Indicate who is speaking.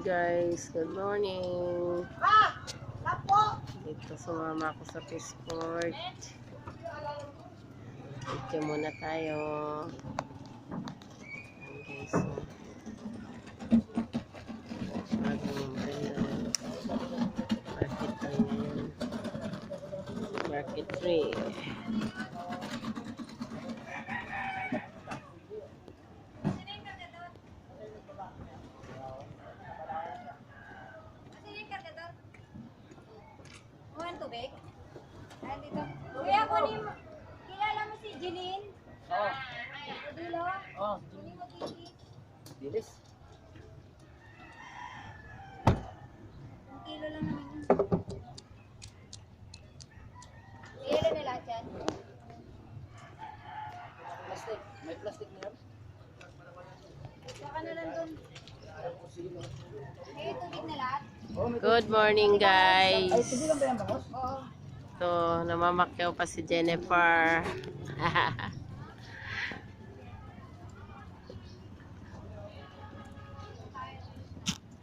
Speaker 1: guys, good morning. Dito sumama ako sa Peaceport. Dito muna tayo. Okay, so bagong market tayo ngayon. Market 3.
Speaker 2: Tubig? Dito. Kuya, kilala mo si Jeline?
Speaker 3: Oo.
Speaker 2: Dilo?
Speaker 3: Oo.
Speaker 2: Hindi mo titi?
Speaker 3: Dilis.
Speaker 2: 1 kilo lang naman yun. Kilo na lahat yan?
Speaker 3: Plastic. May plastic na yan?
Speaker 2: Saka na lang dun. May tubig na lahat?
Speaker 1: Good morning guys.
Speaker 3: Ay, sige lang ba yan, bangos?
Speaker 2: Oo.
Speaker 1: So, namamakyaw pa si Jennifer.